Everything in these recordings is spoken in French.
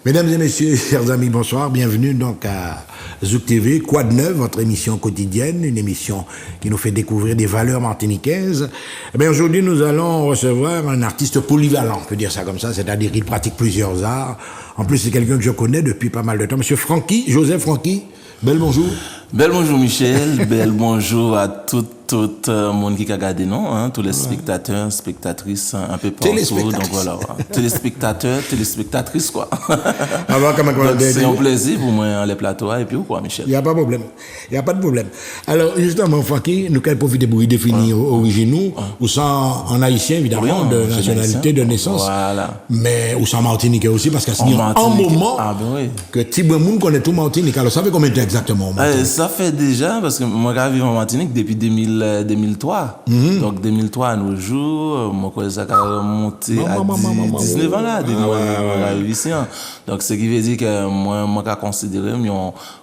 Mesdames et messieurs, chers amis, bonsoir. Bienvenue donc à Zouk TV, Quoi de neuf, votre émission quotidienne, une émission qui nous fait découvrir des valeurs martiniquaises. Eh bien, aujourd'hui, nous allons recevoir un artiste polyvalent, on peut dire ça comme ça, c'est-à-dire qu'il pratique plusieurs arts. En plus, c'est quelqu'un que je connais depuis pas mal de temps. Monsieur Francky, Joseph Francky, bel bonjour. Bel bonjour Michel, bel bonjour à tout le monde qui a regardé, non, hein, tous les spectateurs, spectatrices, un peu partout, donc voilà, téléspectateurs, téléspectatrices, quoi. Donc, c'est un plaisir pour moi, les plateaux, et puis ou quoi, Michel? Il n'y a pas de problème, il n'y a pas de problème. Alors, justement, Francky, nous allons profiter pour y définir origine, ou sans en haïtien, évidemment, de nationalité, de naissance, voilà. Mais ou sans martiniquais aussi, parce qu'à ce moment que Tibouamoun connaît tout Martinique. Alors, ça fait combien de temps exactement? Ça fait déjà, parce que moi, je vis en Martinique depuis 2003. Donc, 2003 à nos jours, moi, ça a monté à 19 ans là, depuis moi, ici. Donc, ce qui veut dire que moi, je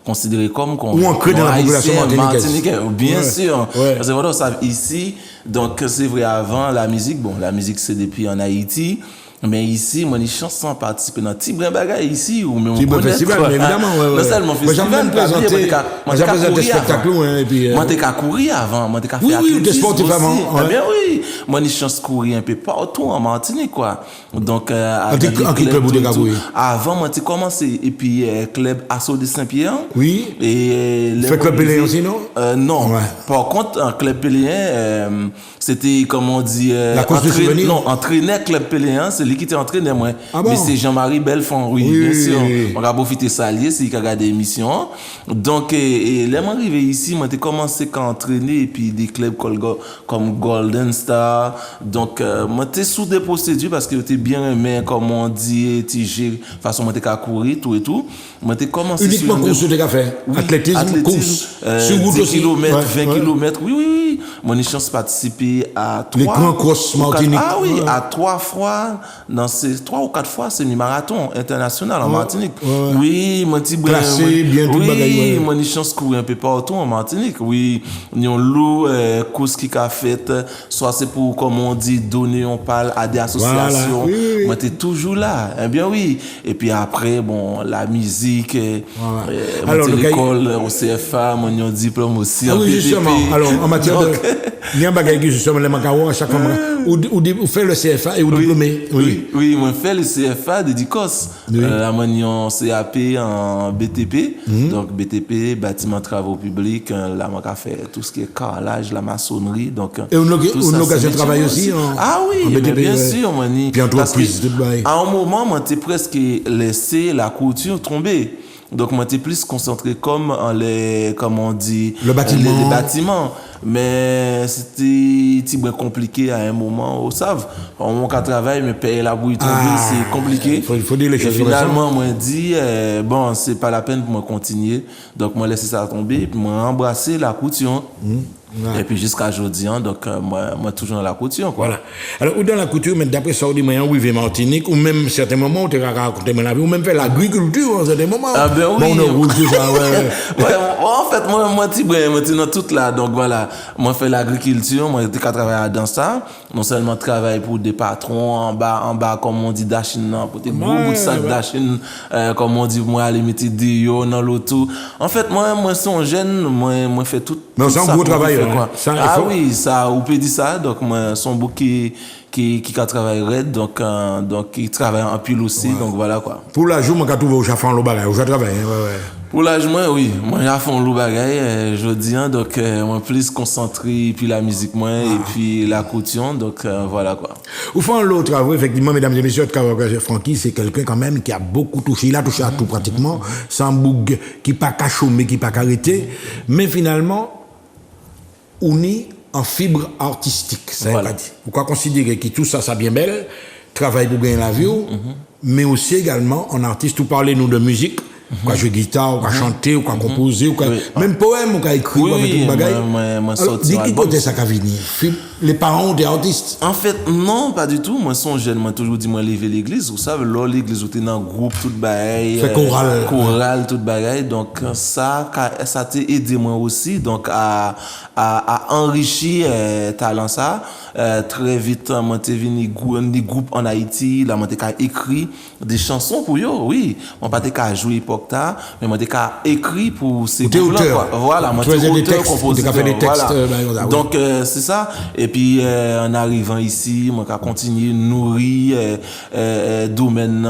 considéré comme ou ancré dans la population martiniquaise. Bien sûr. Parce que voilà, ça, ici, donc, c'est vrai, avant la musique, la musique, c'est depuis en Haïti. Mais ici, moi, j'ai chance sans participer dans petit brin bagaille ici, ou même on festival, mais évidemment, non seulement festival, j'ai présenté spectacle, et puis. Moi, t'es qu'à courir avant, moi, t'es qu'à faire oui, t'es sportif avant. Eh bien, oui. Moi, j'ai chance de courir un peu partout en Martinique, quoi. Donc, en quel club vous t'es courir? Avant, moi, j'ai commencé, et puis, club Assaut de Saint-Pierre. Oui. Et. Fait club Péléen aussi, non? Non. Par contre, un club Péléen, c'était, comment on dit, la course de souvenirs? Non, entraîneur club Péléen, c'est lui qui était entraîné, moi. Ah bon? Mais c'est Jean-Marie Belfond, oui, bien sûr. On a profité salier, c'est lui qui a regardé l'émission. Donc, et là, moi, arrivé ici, moi, j'ai commencé à entraîner, et puis des clubs comme Golden Star. Donc, moi, j'étais sous des procédures parce que j'étais bien aimé, comme on dit, TG, façon, moi, j'étais qu'à courir, tout et tout. Moi, j'ai commencé. Uniquement course, tu as fait? Oui, athlétisme, course. Sur route 10 km, 20 km, oui. Moi, j'ai chance de participer à 3. Les grands crosses Martinique. Ah oui, à 3 fois, dans ces 3 ou 4 fois, semi-marathon international en Martinique. Oui, mon petit brin. Classé, bien tout bagaille. Oui, moi, j'ai chance de courir un peu partout en Martinique. Oui, nous avons loup, course qui a fait, soit c'est pour, comme on dit, donner, on parle à des associations. Voilà. Oui. Moi, t'es toujours là. Eh bien, oui. Et puis après, la musique, alors, l'école, au CFA, mon diplôme aussi. Ah oui, justement. Alors, en matière de. Il y a un bagage qui, justement, les macarons, à chaque fois, ou fait le CFA et ou diplômé. Oui, moi, fait le CFA de DICOS. La manion CAP en BTP. Donc, BTP, bâtiment travaux publics. Là, moi, fait tout ce qui est carrelage, la maçonnerie. Donc, et une occasion de travail aussi Ah oui, en BTP, bien sûr, mani. Puis entreprise, tout le bail. À un moment, moi, t'es presque laissé la couture tomber. Donc, moi, t'es plus concentré comme comment on dit, le bâtiment. Les bâtiments. Mais c'était un petit peu compliqué à un moment, vous savez. On a travaillé, mais payer la bouille tomber, c'est compliqué. Il faut dire les choses. Et finalement, moi, dit, bon, c'est pas la peine pour moi continuer. Donc, moi, laisser ça tomber, puis moi, embrasser la couture. Et puis jusqu'à aujourd'hui, donc moi toujours dans la couture, quoi. Voilà. Alors, ou dans la couture, mais d'après ça, on dit, moi, on vit Martinique, ou même certains moments, on te raconte la vie, ou même faire l'agriculture en certains moments. Ah ben oui. Bon, on roule tout ça, en fait, moi, t'es dans tout là, donc voilà. Moi, fais l'agriculture, moi, j'étais qu'à travailler dans ça. Non seulement travailler pour des patrons en bas, comme on dit, d'achine, pour des gros bouts de sac d'achine, comme on dit, moi, aller mettre des yo dans l'auto. En fait, moi, son jeune, moi, fais tout. Mais c'est un gros travail, quoi. Oui, ça, on peut dire ça. Donc, moi, son beau qui travaille donc qui travaille en pile aussi. Donc, voilà, quoi. Pour la journée, moi, je trouve au chafan le bagage, je travaille, Pour l'âge, oui. Moi, j'ai fait un loup bagaille, je dis, donc, moi, plus concentré, puis la musique, et puis la couture, donc, voilà, quoi. Au fond, l'autre travail, effectivement, mesdames et messieurs, Francky, c'est quelqu'un, quand même, qui a beaucoup touché. Il a touché à tout, pratiquement, sans bougue, qui pas qu'à chômer, qui pas qu'à arrêter. Mais finalement, on est en fibre artistique, ça veut pas dire. Pourquoi considérer que tout ça, ça bien belle, travaille pour gagner la vie, mais aussi également en artiste, tout parlez-nous de musique, quoi jouer guitare, quoi chanter, quoi composer, quoi même poème, quoi écrire, quoi oui, tout bagage. moi Alors, dis qui côté ça qu'a venir? Les parents ont des artistes. En fait, non, pas du tout. Moi, son jeune, moi, toujours dit, moi, lever l'église. Vous savez, là, l'église, était dans le groupe, tout bagaille. Fait chorale. Chorale, tout bagaille. Donc, ça t'a aidé moi aussi, donc, à enrichir, talent ça. Très vite, moi, t'es venu des groupes en Haïti. Là, moi, t'es écrit des chansons pour eux, oui. Moi, pas t'es jouer époque là, mais moi, t'es écrit pour ces groupes-là, quoi. Voilà, moi, t'es auteur, compositeur. Fait des textes, voilà. Donc, c'est ça. Et puis, en arrivant ici, moi, j'ai continué nourrir domaine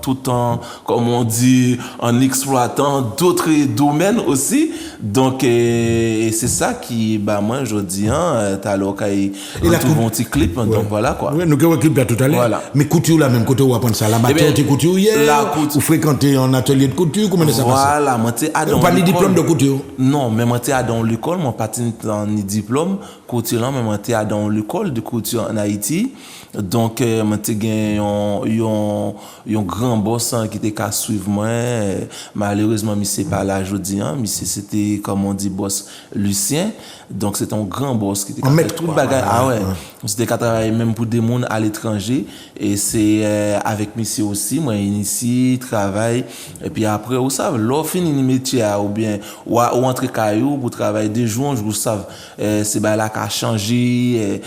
tout en, comme on dit, en exploitant d'autres domaines aussi. Donc, c'est ça qui, bah, moi, je dis, t'as alors qu'il y a un petit clip, donc voilà, quoi. Oui, nous avons un clip là tout à l'heure. Voilà. Mais couture, là, même côté où apprendre ça, la matière, tu couture hier, ou fréquenter un atelier de couture, comment ça passe? Voilà, moi, t'es à dans pas de diplôme de couture? Non, mais moi, t'es à dans l'école, moi, pas ni diplôme, couture là, mais moi, t'es à dans l'école de couture en Haïti. Donc, moi, t'es gagné un grand boss qui était qu'à suivre moi. Malheureusement, mais c'est pas là aujourd'hui, mais c'était, comme on dit, boss Lucien. Donc, c'est un grand boss qui était qu'à faire tout le bagage. Ah ouais. C'était qu'à travailler même pour des mondes à l'étranger. Et c'est avec monsieur aussi, moi, ici, travail. Et puis après, vous savez, l'offre fini le métier, ou bien, ou entre caillou pour travailler des jours, vous savez, c'est là qui a changé,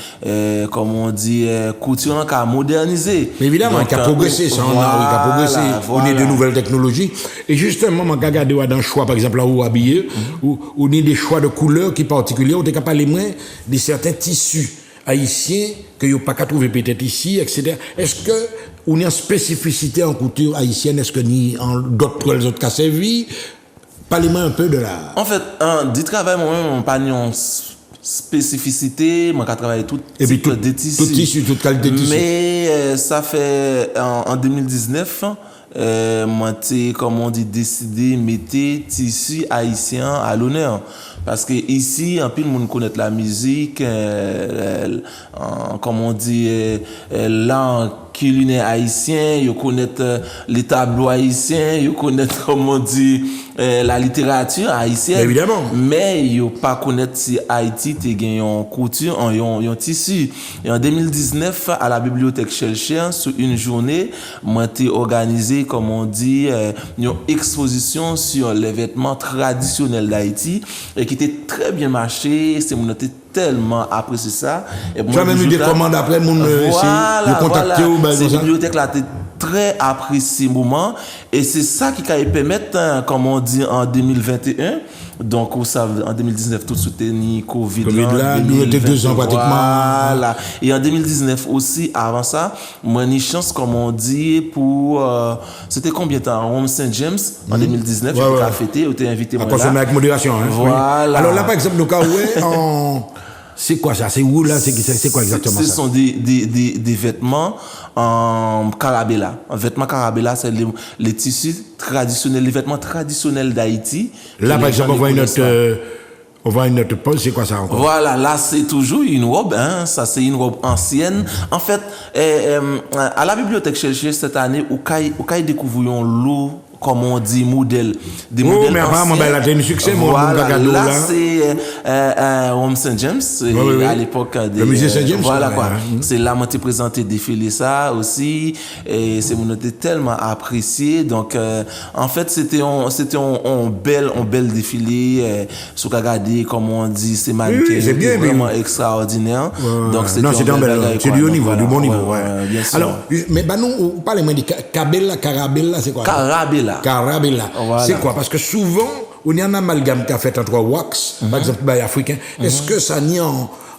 comme on dit, couture qui a modernisé. Mais évidemment, qui a progressé, ça, on a progressé. On est de nouvelles technologies. Et justement, on a regardé dans le choix, par exemple, là où vous habillez, où on a des choix de couleurs qui particuliers, on est capable de moins de certains tissus haïtiens que vous n'avez pas trouver peut-être ici, etc. Est-ce que on a une spécificité en couture haïtienne, est-ce que ni en d'autres autres cas servi? Parlez-moi un peu de la... En fait, du travail, moi-même, on pas une spécificité, moi, j'ai travaillé tout type de tissus. Tout tissu, toute qualité de tissu. Mais ça fait, en 2019, moi, comme on dit, décidé de mettre tissu haïtien à l'honneur. Parce que ici, en plus, le monde connaît la musique, comme on dit, l'art culinaire haïtien, ils connaissent les tableaux haïtiens, ils connaissent, comme on dit, la littérature haïtienne. Évidemment. Mais ils ne pas connaître si Haïti a gagné en couture, en tissu. Et en 2019, à la bibliothèque Chelchien, sur une journée, moi, j'ai organisé, comme on dit, une exposition sur les vêtements traditionnels d'Haïti, et qui était très bien marché. C'est mon tellement apprécié ça. Tu as même eu des commandes après, mon contacté ou cette bibliothèque là très apprécié moment et c'est ça qui a permettre comme on dit en 2021 donc vous savez en 2019 tout soutenu Covid là nous était 2 ans pratiquement voilà et en 2019 aussi avant ça moi une chance comme on dit pour c'était combien de temps Rome Saint James en 2019 j'ai fêté on était invité moi là avec modération hein voilà alors là par exemple nous cas en c'est quoi ça? C'est où là? C'est quoi exactement ça? Ce sont des vêtements en carabella. Un vêtement carabella, c'est les tissus traditionnels, les vêtements traditionnels d'Haïti. Là, par exemple, on voit une autre pause, c'est quoi ça encore? Voilà, là, c'est toujours une robe, hein. Ça, c'est une robe ancienne. En fait, à la bibliothèque Chelchien, cette année, où Kai découvrions l'eau, comme on dit, modèle. Des modèles mais apparemment, elle a eu un succès, voilà, là, c'est Rome Saint James, à l'époque. Le musée Saint James. Voilà, quoi. C'est là, moi, t'ai présenté, défilé ça aussi. Et c'est mon été tellement apprécié. Donc, en fait, c'était un bel défilé. Sous regarder, comme on dit, c'est mannequin. C'est bien, vraiment extraordinaire. Donc, non, c'est du haut niveau, du bon niveau. Bien sûr. Alors, mais bah, nous, parlez-moi de Carabella, c'est quoi? Carabella. Voilà. C'est quoi? Parce que souvent, on y a un amalgame qui a fait entre wax, par exemple, africain. Est-ce que ça n'y a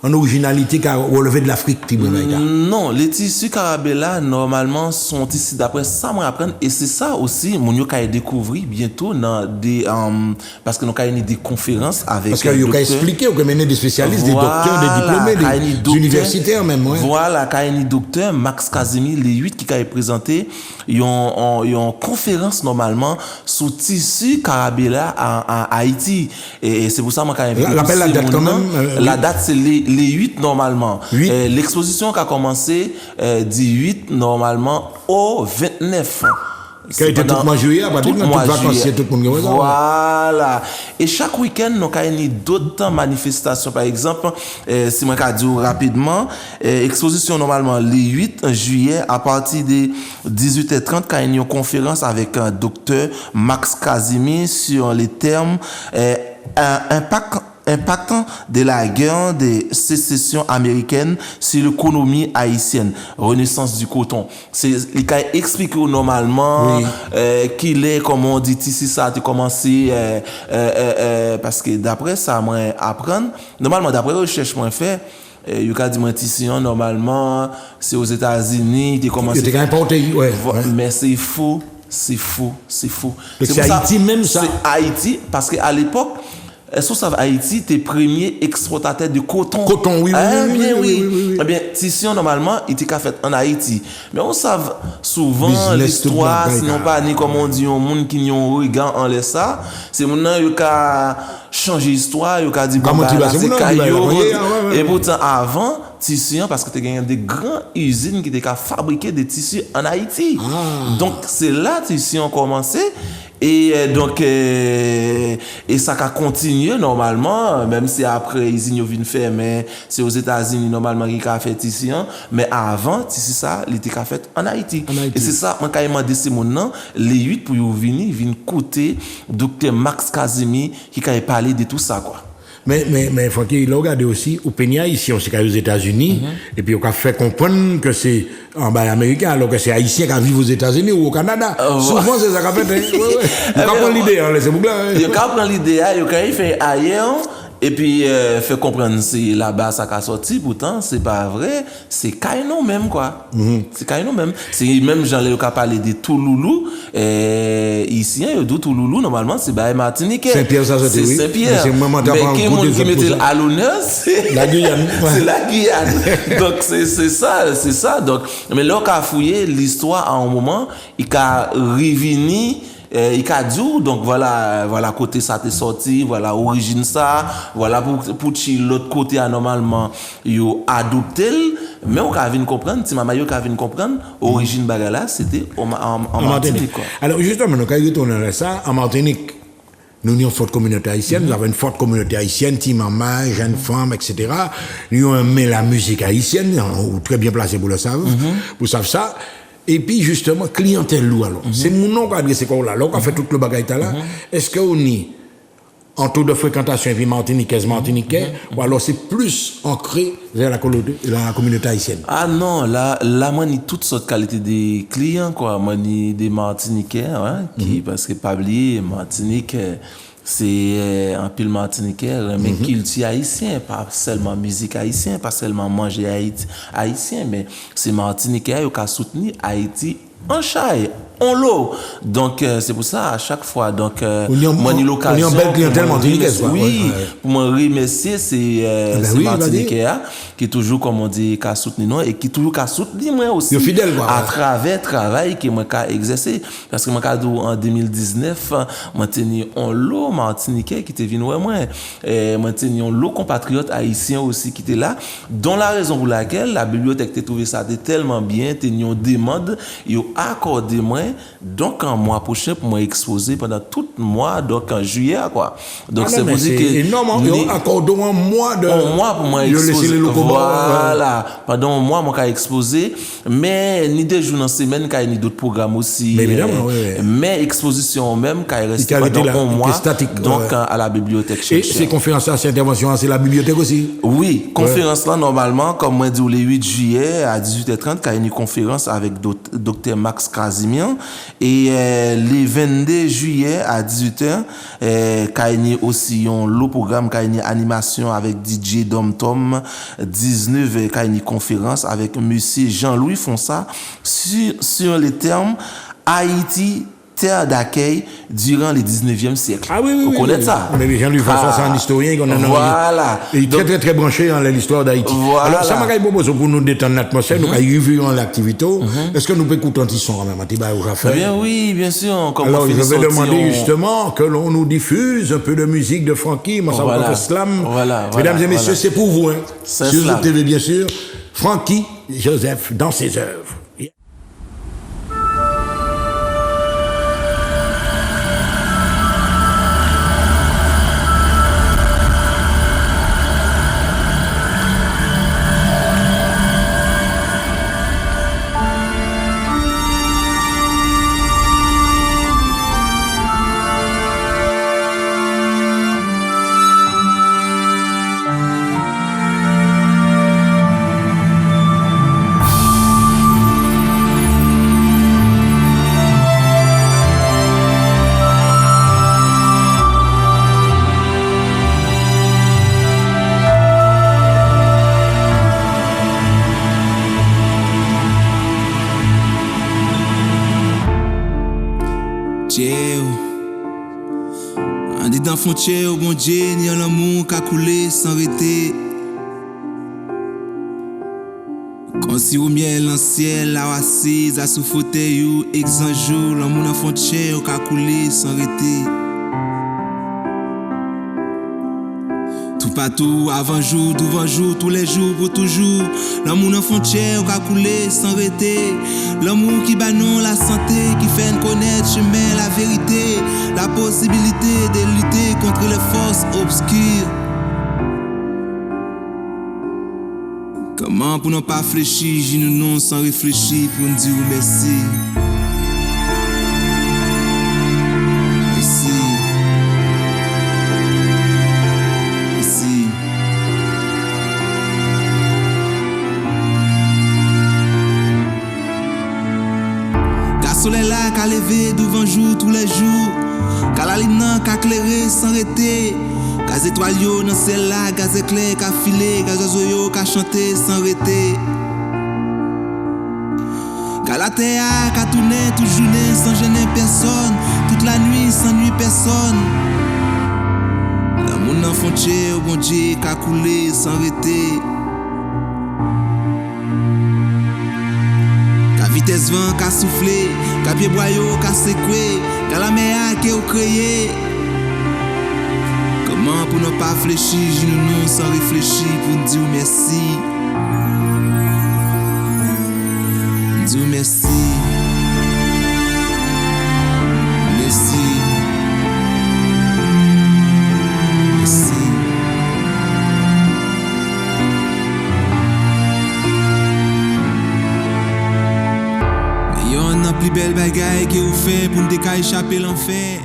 en originalité qui a relevé de l'Afrique? Non, les tissus Carabella, normalement, sont ici d'après ça, moi, apprendre. Et c'est ça aussi, mon yo a découvert bientôt dans des, parce que nous avons des conférences avec. Parce que vous avez expliqué, vous avez des spécialistes, des docteurs, des diplômés, des universitaires même, ouais. Voilà, quand il y a un docteur, Max Casimir, les 8 qui a présenté, ils ont une conférence normalement sur tissu Carabella à Haïti. Et c'est pour ça, moi, quand il y a la date quand même. La date, c'est les 8 normalement. L'exposition qui a commencé du 8 normalement au 29 Qui a été tout le mois de juillet, à partir de toutes vacances, tout le monde. Voilà. Et chaque week-end, nous avons d'autres manifestations. Par exemple, si je vais dire rapidement, exposition normalement le 8 juillet à partir de 18h30, quand il y a une conférence avec un docteur Max Kazimi sur les termes impactant de la guerre de sécession américaine sur l'économie haïtienne, renaissance du coton. C'est il a expliqué normalement qu'il est, comme on dit ici, ça a commencé parce que d'après ça moi apprendre normalement d'après recherche moi fait il y a dit normalement c'est aux États-Unis il a commencé mais c'est faux. C'est Haïti même ça. C'est Haïti parce que à l'époque est-ce que ça Haïti était premier exportateur de coton? Coton, oui. Eh bien, Tission, normalement, il était fait en Haïti. Mais on sait souvent l'histoire, sinon pas ni comme on dit, un monde qui n'y ont regard en laisse ça. C'est maintenant, il a changé l'histoire, il a dit, bon, c'est caillou. Et pourtant, avant, Tission, parce que tu as des grandes usines qui étaient fabriquer des tissus en Haïti. Donc, c'est là, Tission a commencé. Et donc et ça a continué normalement même si après ils ont vinn faire mais c'est aux États-Unis normalement qui a fait ici mais avant ici ça il était fait en Haïti. Et c'est ça moi quand demandé c'est mon nom les 8 pour venir côté docteur Max Kazimi qui a parlé de tout ça quoi. Mais faut qu'il regarde aussi au Peña ici on s'est aux États-Unis et puis on a fait comprendre que c'est en bas américain alors que c'est haïtien qui vivent aux États-Unis ou au Canada. Souvent c'est ça qu'a fait. On prend l'idée c'est pour là. Il prend l'idée il fait ailleurs et puis fait comprendre c'est là-bas ça qu'a sorti pourtant c'est pas vrai, c'est Kaino même quoi. C'est Kaino même. C'est même Jean Léo qui a parlé de Touloulou ici il dit Touloulou normalement c'est Baye Martinique. Saint-Pierre ça c'est oui. Saint-Pierre. Mais qui mettait à l'honneur c'est la Guyane. C'est la Guyane. Donc c'est ça donc mais là qu'a fouillé l'histoire à un moment il a revenu il a dit donc voilà côté ça t'est sorti voilà origine ça voilà pour l'autre côté normalement yo adopté mais on a venir comprendre si maman yo a venir comprendre origine bagala c'était en Martinique quoi. Alors justement nous quand retourner à ça en Martinique nous avons une forte communauté haïtienne, nous avons une forte communauté haïtienne, maman, jeunes femmes, etc. Nous avons aimé la musique haïtienne, ou très bien placé pour le savoir, pour savoir ça. Et puis justement, clientèle loup alors. C'est mon nom qui a adressé quoi là, on a fait tout le bagage là. Est-ce qu'on est en taux de fréquentation et puis martiniquaise, ou alors c'est plus ancré vers la communauté haïtienne? Ah non, là moi ni toutes sortes de qualités des clients quoi, moi ni des Martiniquais qui parce que pas oublier Martinique c'est un pile Martiniquais mais culture haïtien, pas seulement musique haïtien, pas seulement manger haïtien mais c'est Martiniquais qui a soutenu Haïti en chaille on l'eau donc c'est pour ça à chaque fois donc moi ni l'occasion on a une belle clientèle martiniquaise oui pour me remercier c'est Martiniquais qui toujours comme on dit qui a soutenu nous et qui toujours qui a soutenu moi aussi fidèle, à travers travail que moi qu'a exercé parce que moi en 2019 moi tenu on l'eau Martiniquais qui était venu moi moi tenu on l'eau compatriote haïtien aussi qui était là dont la raison pour laquelle la bibliothèque t'a trouvé ça tellement bien tenu on demande yo accordé moi donc en mois prochain pour moi exposer pendant tout le mois donc en juillet quoi donc c'est pour dire que énorme accordons un mois pour moi exposer voilà pendant un mois moi qu'a exposer mais ni des jours dans semaine qu'a ni d'autres programmes aussi mais exposition même qu'a resté pendant un mois donc à la bibliothèque et ces conférences là ces interventions c'est la bibliothèque aussi oui conférence là normalement comme moi dit le 8 juillet à 18h30 qu'a une conférence avec docteur Max Kazimian et les 22 juillet à 18h Kaini aussi le programme Kaini animation avec DJ Dom Tom 19 Kaini conférence avec monsieur Jean-Louis Fonsa sur les termes Haïti terre d'accueil durant le 19e siècle. Ah oui, vous connaissez ça? Mais Jean-Louis François, c'est un historien qu'on a voilà. Il est très branché dans l'histoire d'Haïti. Voilà. Alors, ça m'a proposé pour nous détendre l'atmosphère, nous avons revu l'activité. Est-ce que nous pouvons écouter un petit son quand même, bien oui, bien sûr. Alors, je vais demander justement que l'on nous diffuse un peu de musique de Francky, Massa Slam. Mesdames et messieurs, c'est pour vous. Sur Zouk TV, bien sûr. Francky Joseph dans ses œuvres. dans frontière, bon Dieu, ni l'amour qu'a coulé sans arrêter. Quand si au miel en ciel, la assise à sous fauteuil ou exanjou, l'amour dans frontière qu'a coulé sans arrêter. Tout partout, avant jour, devant jour, tous les jours, pour toujours. L'amour dans frontière qu'a coulé sans arrêter. L'amour qui bat non la santé, qui fait connaître chemin, la vérité, la possibilité de lutter contre les forces obscures. Comment pour ne pas fléchir, j'ai nous non sans réfléchir pour nous dire merci. Merci. Merci. Car soleil là qu'a levé devant jour tous les jours. Car la lune qu'a éclairé sans arrêter. Gaz étoile yo dans celle là, gaz éclair qu'a filé, gaz oiseau yo qu'a chanté sans arrêter. Car la terre qu'a tourné toute journée sans gêner personne, toute la nuit sans nuit personne. L'amour dans frontière, bon Dieu qu'a coulé sans arrêter. Car vitesse vent qu'a soufflé, car pied boyau qu'a secoué, car la mer qui a créé. Comment pour ne pas fléchir, j'ai nous non sans réfléchir pour nous dire merci. Dire merci. Merci. Merci. Mais y'en a plus belle bagaille que vous faites pour nous échapper l'enfer.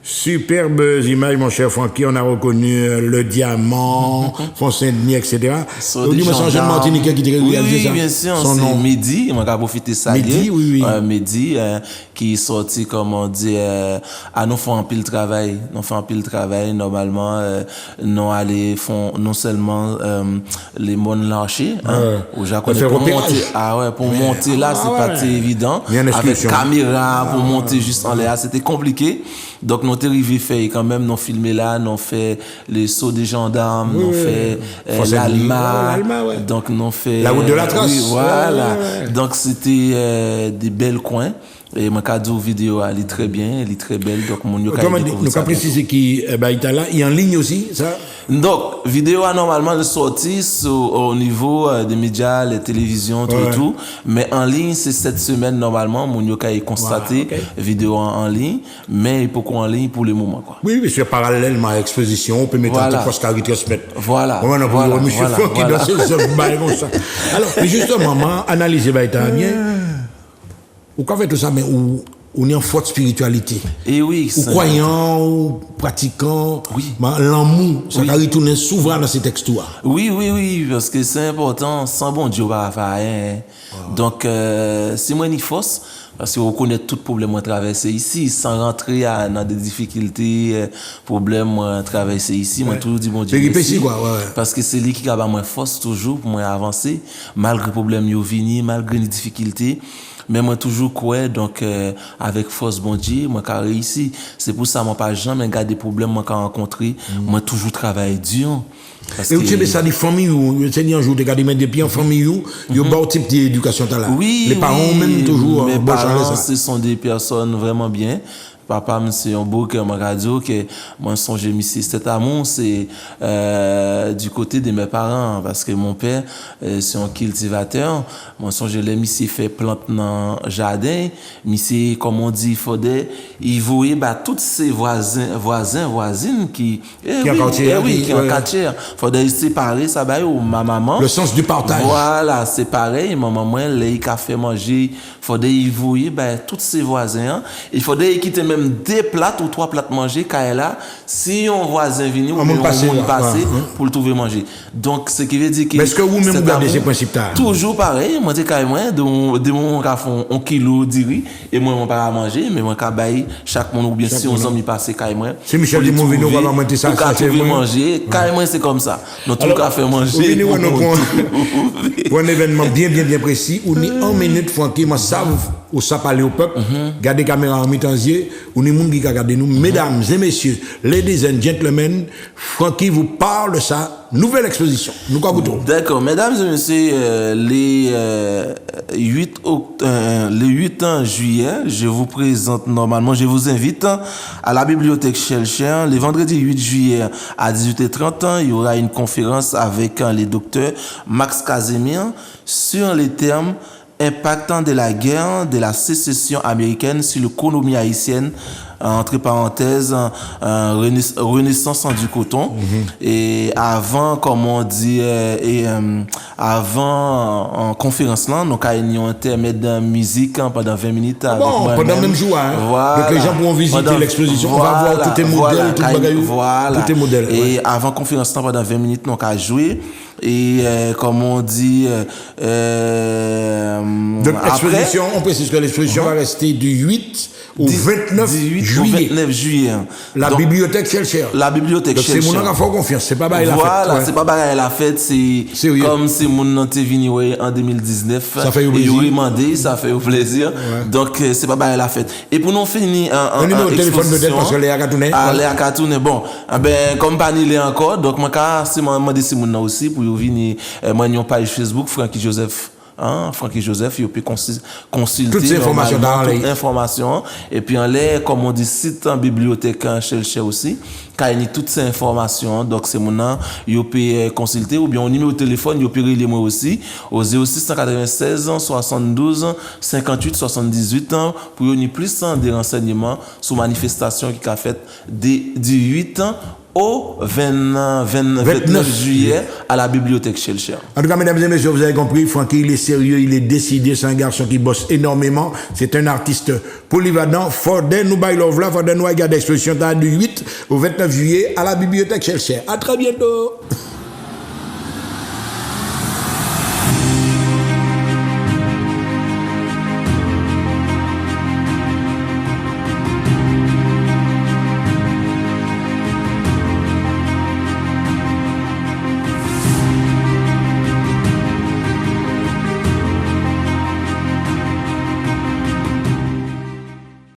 Superbes images, mon cher Francky. On a reconnu le diamant, Font-Saint-Denis, etc. Dis-moi, c'est un jeune Martiniquais qui t'a réalisé ça. Oui, bien sûr. Son c'est nom. Mehdi. On va profiter de ça. Mehdi, oui. Mehdi, qui est sorti, comme on dit, à nous faire un pile travail. Nous faisons un pile travail. Normalement, nous allons faire non seulement les bonnes lâchers, au Japon. Pour monter, pour monter là, c'est pas évident. Avec caméra, pour monter juste en l'air, c'était compliqué. Donc, nous sommes arrivés faire quand même, nous filmé là, nous fait les sauts des gendarmes, nous fait l'Alma, donc nous fait la route de la trace. Oui, voilà. Donc, c'était des belles coins. Et mon cadeau vidéo, elle est très bien, elle est très belle. Donc, mon yoka nous avons précisé qu'il est là, il est en ligne aussi, ça? Donc, vidéo a normalement sorti au niveau des médias, les télévisions, tout et tout. Mais en ligne, c'est cette semaine, normalement, mon yoka est constaté, vidéo en ligne. Mais il faut qu'on en ligne pour le moment, quoi. Oui, parce que parallèlement à l'exposition, on peut mettre un poste à retransmettre. Voilà. Monsieur Francky dans ce comme ça. Alors, justement, maman, analyser Baïta bien. Ou quand fait tout ça, mais on est en forte spiritualité. Et oui, ou croyant, ou pratiquant, l'amour, ça va retourner souvent dans ces textes-là. Oui, parce que c'est important, sans bon Dieu, on va faire rien. Donc, c'est moins ni force, parce qu'on connaît tout problème à traverser ici, sans rentrer dans des difficultés, problèmes à traverser ici. Moi, toujours dit bon Dieu. Merci, parce que c'est lui qui a moins force toujours pour moi avancer, malgré les problèmes qui viennent, malgré les difficultés. Mais moi toujours quoi donc avec force bon Dieu moi qu'a réussi c'est pour ça moi pas jamais garder des problèmes moi qu'a rencontré moi toujours travailler dur et vous savez ça des familles où c'est un jour de garder mettre des pieds en famille où il y a bon type d'éducation là les parents même toujours mes parents ce sont des personnes vraiment bien. Papa, c'est un beau cœur, m'a dit que moi, songe, cet amour, c'est du côté de mes parents, parce que mon père, c'est un cultivateur. Moi, songe, monsieur fait plante dans le jardin, monsieur, comme on dit, il voyait tous ses voisines qui en quartier. Faudrait séparer ça, ma maman. Le sens du partage. Voilà, c'est pareil. Ma maman, il a fait manger. Faudrait y voyer, tous ses voisins. Il faudrait quitter même 2 plats ou 3 plats manger quand elle a si un voisin vient ou on passer pour le trouver manger. Donc ce qui veut dire que mais est-ce que vous même vous gardez ces principes là toujours pareil moi dis carrément de mon ka font 1 kilo de riz et moi on pas manger mais moi ka bailler chaque monde ou bien si on amis passer carrément si Michel dit mon vino va monter ça manger carrément c'est comme ça nous tout ka faire manger pour un événement bien précis où ni en minute Francky moi savent ou ça parler au peuple, garder caméra en mi-temps-yeux, ou les gens qui regardent nous. Mesdames et messieurs, ladies and gentlemen, Francky vous parle de sa nouvelle exposition. Nous quoi vous trouvez? D'accord, mesdames et messieurs, les 8 juillet, je vous présente normalement, je vous invite à la bibliothèque Shelcher. Le vendredi 8 juillet à 18h30, il y aura une conférence avec les docteurs Max Casimir sur les termes impactant de la guerre de la sécession américaine sur l'économie haïtienne, entre parenthèses, renaissance du coton. Et avant, comme on dit, avant en conférence là, nous avons un intermède de musique pendant 20 minutes. Bon, pendant le même jour, hein. Voilà. Donc les gens pourront visiter l'exposition, on va voir tous les modèles, tous les bagailles, tous les modèles. Et avant conférence là, pendant 20 minutes, nous avons joué. Et comme on dit, donc l'exposition, on précise que l'exposition va rester du 8 au 29 juillet. Au 29 juillet. La bibliothèque Shelcher. La bibliothèque Shelcher. C'est mon nom qui fait confiance, c'est pas bail la fête. Voilà, c'est pas bail la fête, c'est comme si mon nom t'est venu en 2019. Ça fait plaisir. Et oui, demandé, ça fait plaisir. Donc c'est pas bail la fête. Et pour nous finir un numéro de téléphone peut-être parce que Léa Katouné. Ah, Léa Katouné, bon, ben comme pas ni encore, donc moi c'est moi dit mon nom aussi pour venir moi une page Facebook Francky Joseph. Francky Joseph, il peut consulter toutes ces informations dans toutes informations et puis en l'air comme on dit site en bibliothèque en Shelcher aussi quand il y a toutes ces informations donc c'est mon nom il peut consulter ou bien au numéro de téléphone il peut relier moi aussi au 0696 72 58 78 pour y avoir plus des renseignements sur manifestation qui a fait du 8 au 29 juillet à la bibliothèque Shelcher. En tout cas, mesdames et messieurs, vous avez compris, Francky, il est sérieux, il est décidé, c'est un garçon qui bosse énormément, c'est un artiste polyvalent. Fordin, nous bail love là, Fordin, nous regarde l'exposition du 8 au 29 juillet à la bibliothèque Shelcher. À très bientôt.